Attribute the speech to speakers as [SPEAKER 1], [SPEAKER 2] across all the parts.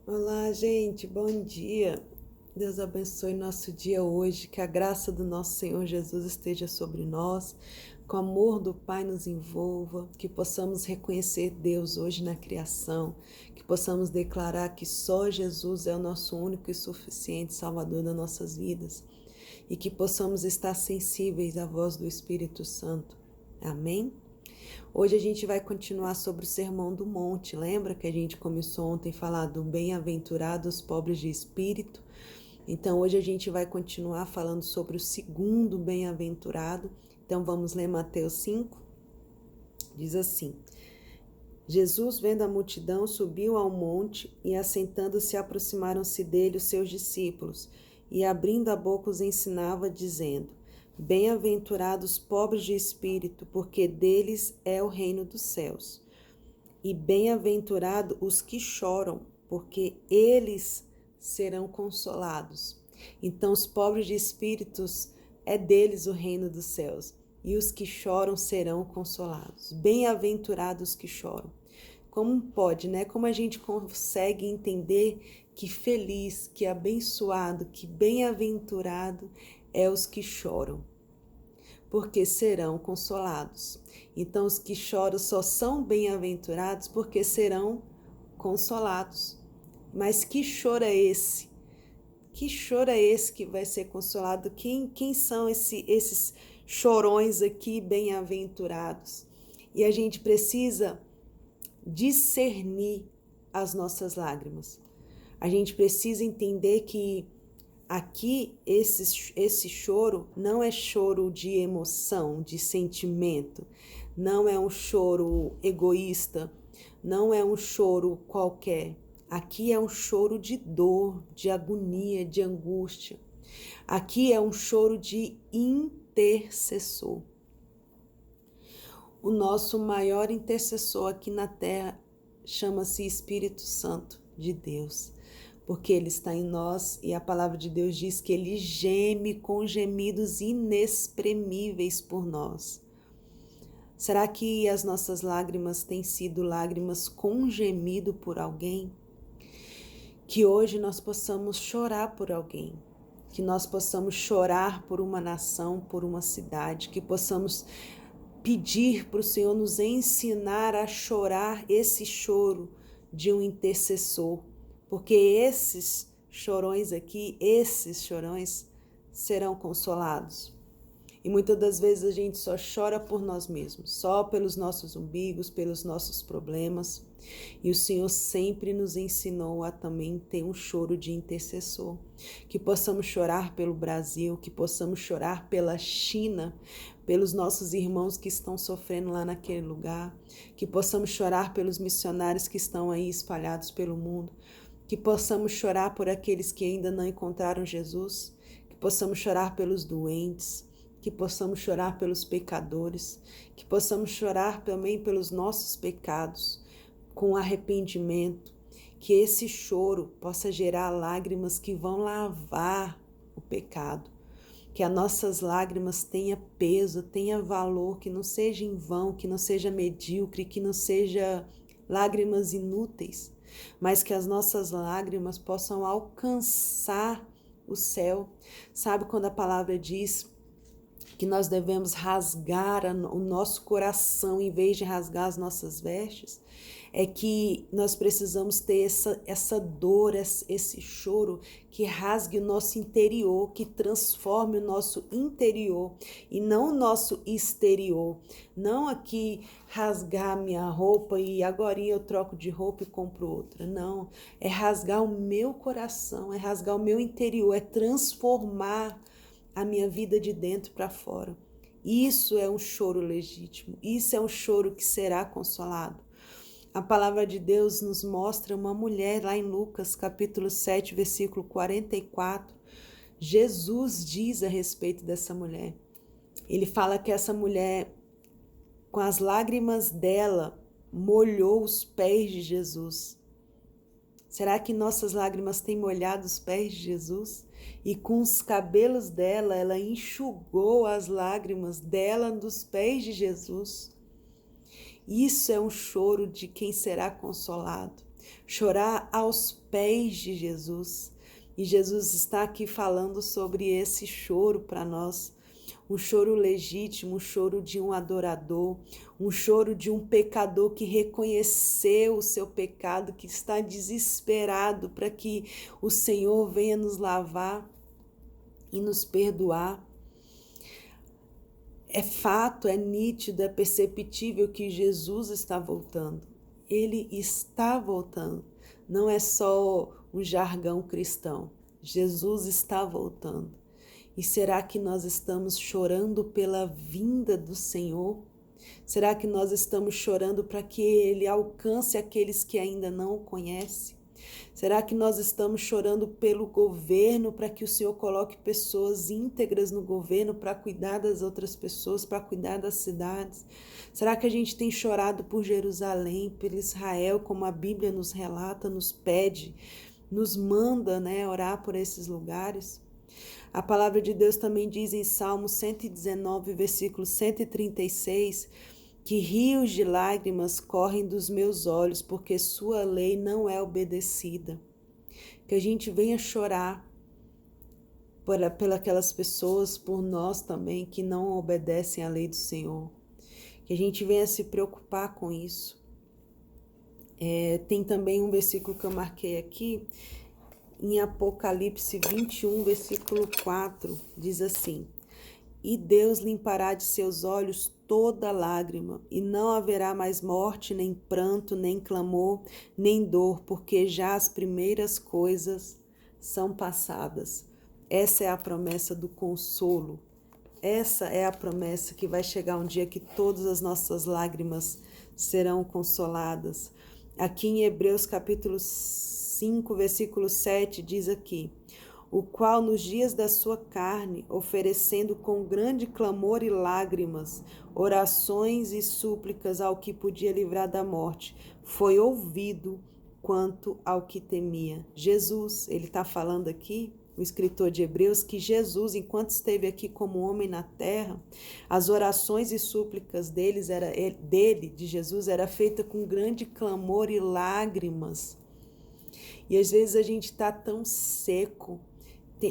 [SPEAKER 1] Olá, gente, bom dia. Deus abençoe nosso dia hoje, que a graça do nosso Senhor Jesus esteja sobre nós, que o amor do Pai nos envolva, que possamos reconhecer Deus hoje na criação, que possamos declarar que só Jesus é o nosso único e suficiente Salvador das nossas vidas e que possamos estar sensíveis à voz do Espírito Santo. Amém? Hoje a gente vai continuar sobre o Sermão do Monte. Lembra que a gente começou ontem a falar do bem-aventurados pobres de espírito? Então hoje a gente vai continuar falando sobre o segundo bem-aventurado. Então vamos ler Mateus 5. Diz assim: Jesus, vendo a multidão, subiu ao monte e, assentando-se, aproximaram-se dele os seus discípulos, e abrindo a boca os ensinava, dizendo: Bem-aventurados pobres de espírito, porque deles é o reino dos céus. E bem-aventurados os que choram, porque eles serão consolados. Então, os pobres de espíritos é deles o reino dos céus, e os que choram serão consolados. Bem-aventurados que choram. Como pode, né? Como a gente consegue entender que feliz, que abençoado, que bem-aventurado é os que choram, porque serão consolados. Então, os que choram só são bem-aventurados porque serão consolados. Mas que choro é esse? Que choro é esse que vai ser consolado? Quem são esses chorões aqui bem-aventurados? E a gente precisa discernir as nossas lágrimas. A gente precisa entender que aqui esse choro não é choro de emoção, de sentimento, não é um choro egoísta, não é um choro qualquer. Aqui é um choro de dor, de agonia, de angústia. Aqui é um choro de intercessor. O nosso maior intercessor aqui na terra chama-se Espírito Santo de Deus, porque ele está em nós e a palavra de Deus diz que ele geme com gemidos inexprimíveis por nós. Será que as nossas lágrimas têm sido lágrimas com gemido por alguém? Que hoje nós possamos chorar por alguém, que nós possamos chorar por uma nação, por uma cidade, que possamos pedir para o Senhor nos ensinar a chorar esse choro de um intercessor, porque esses chorões aqui, esses chorões serão consolados. E muitas das vezes a gente só chora por nós mesmos, só pelos nossos umbigos, pelos nossos problemas. E o Senhor sempre nos ensinou a também ter um choro de intercessor. Que possamos chorar pelo Brasil, que possamos chorar pela China, pelos nossos irmãos que estão sofrendo lá naquele lugar. Que possamos chorar pelos missionários que estão aí espalhados pelo mundo. Que possamos chorar por aqueles que ainda não encontraram Jesus. Que possamos chorar pelos doentes. Que possamos chorar pelos pecadores, que possamos chorar também pelos nossos pecados, com arrependimento, que esse choro possa gerar lágrimas que vão lavar o pecado, que as nossas lágrimas tenham peso, tenham valor, que não seja em vão, que não seja medíocre, que não seja lágrimas inúteis, mas que as nossas lágrimas possam alcançar o céu. Sabe quando a palavra diz que nós devemos rasgar o nosso coração em vez de rasgar as nossas vestes? É que nós precisamos ter essa dor, esse choro que rasgue o nosso interior, que transforme o nosso interior e não o nosso exterior. Não aqui rasgar minha roupa e agora eu troco de roupa e compro outra. Não, é rasgar o meu coração, é rasgar o meu interior, é transformar a minha vida de dentro para fora. Isso é um choro legítimo, isso é um choro que será consolado. A palavra de Deus nos mostra uma mulher lá em Lucas, capítulo 7, versículo 44. Jesus diz a respeito dessa mulher. Ele fala que essa mulher, com as lágrimas dela, molhou os pés de Jesus. Será que nossas lágrimas têm molhado os pés de Jesus? E com os cabelos dela, ela enxugou as lágrimas dela dos pés de Jesus. Isso é um choro de quem será consolado. chorar aos pés de Jesus. E Jesus está aqui falando sobre esse choro para nós, um choro legítimo, um choro de um adorador, um choro de um pecador que reconheceu o seu pecado, que está desesperado para que o Senhor venha nos lavar e nos perdoar. É fato, é nítido, é perceptível que Jesus está voltando. Ele está voltando. Não é só um jargão cristão. Jesus está voltando. E será que nós estamos chorando pela vinda do Senhor? Será que nós estamos chorando para que Ele alcance aqueles que ainda não o conhecem? Será que nós estamos chorando pelo governo, para que o Senhor coloque pessoas íntegras no governo para cuidar das outras pessoas, para cuidar das cidades? Será que a gente tem chorado por Jerusalém, por Israel, como a Bíblia nos relata, nos pede, nos manda, orar por esses lugares? A palavra de Deus também diz em Salmo 119, versículo 136, que rios de lágrimas correm dos meus olhos, porque sua lei não é obedecida. Que a gente venha chorar pelas pessoas, por nós também, que não obedecem à lei do Senhor. Que a gente venha se preocupar com isso. Tem também um versículo que eu marquei aqui, em Apocalipse 21, versículo 4, diz assim: e Deus limpará de seus olhos toda lágrima, e não haverá mais morte, nem pranto, nem clamor, nem dor, porque já as primeiras coisas são passadas. Essa é a promessa do consolo. Essa é a promessa que vai chegar um dia que todas as nossas lágrimas serão consoladas. Aqui em Hebreus capítulo 5, versículo 7, diz aqui: o qual nos dias da sua carne, oferecendo com grande clamor e lágrimas, orações e súplicas ao que podia livrar da morte, foi ouvido quanto ao que temia. Jesus, ele está falando aqui, o escritor de Hebreus, que Jesus, enquanto esteve aqui como homem na terra, as orações e súplicas de Jesus, era feita com grande clamor e lágrimas. E às vezes a gente está tão seco,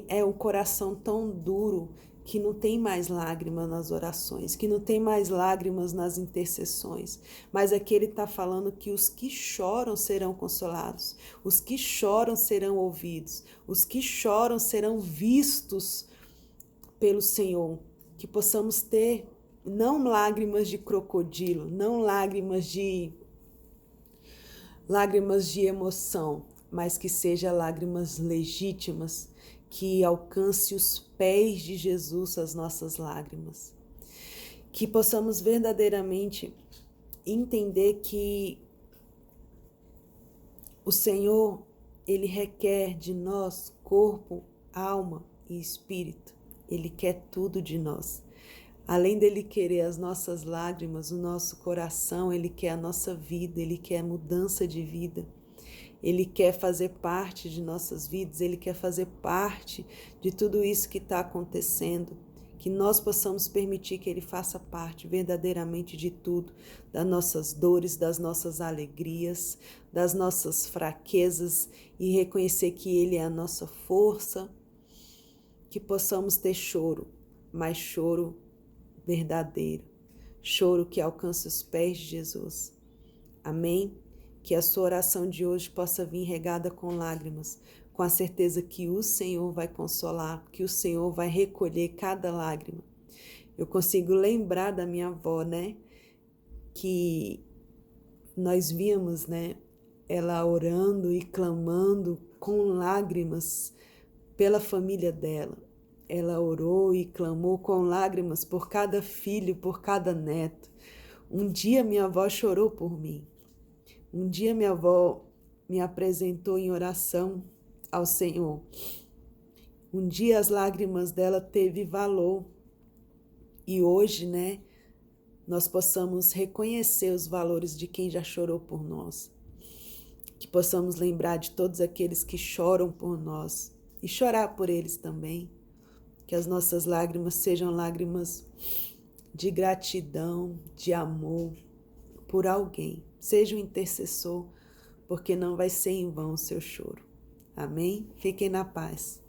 [SPEAKER 1] é um coração tão duro, que não tem mais lágrimas nas orações, que não tem mais lágrimas nas intercessões. Mas aqui ele está falando que os que choram serão consolados, os que choram serão ouvidos, os que choram serão vistos pelo Senhor. Que possamos ter não lágrimas de crocodilo, não lágrimas de emoção, mas que sejam lágrimas legítimas, que alcance os pés de Jesus as nossas lágrimas. Que possamos verdadeiramente entender que o Senhor, ele requer de nós corpo, alma e espírito. Ele quer tudo de nós. Além dele querer as nossas lágrimas, o nosso coração, ele quer a nossa vida, ele quer a mudança de vida. Ele quer fazer parte de nossas vidas, Ele quer fazer parte de tudo isso que está acontecendo, que nós possamos permitir que Ele faça parte verdadeiramente de tudo, das nossas dores, das nossas alegrias, das nossas fraquezas, e reconhecer que Ele é a nossa força, que possamos ter choro, mas choro verdadeiro, choro que alcance os pés de Jesus. Amém? Que a sua oração de hoje possa vir regada com lágrimas, com a certeza que o Senhor vai consolar, que o Senhor vai recolher cada lágrima. Eu consigo lembrar da minha avó, que nós víamos, ela orando e clamando com lágrimas pela família dela. Ela orou e clamou com lágrimas por cada filho, por cada neto. Um dia minha avó chorou por mim. Um dia minha avó me apresentou em oração ao Senhor. Um dia as lágrimas dela teve valor. E hoje, nós possamos reconhecer os valores de quem já chorou por nós. Que possamos lembrar de todos aqueles que choram por nós e chorar por eles também. Que as nossas lágrimas sejam lágrimas de gratidão, de amor por alguém. Seja um intercessor porque não vai ser em vão o seu choro. Amém? Fiquem na paz.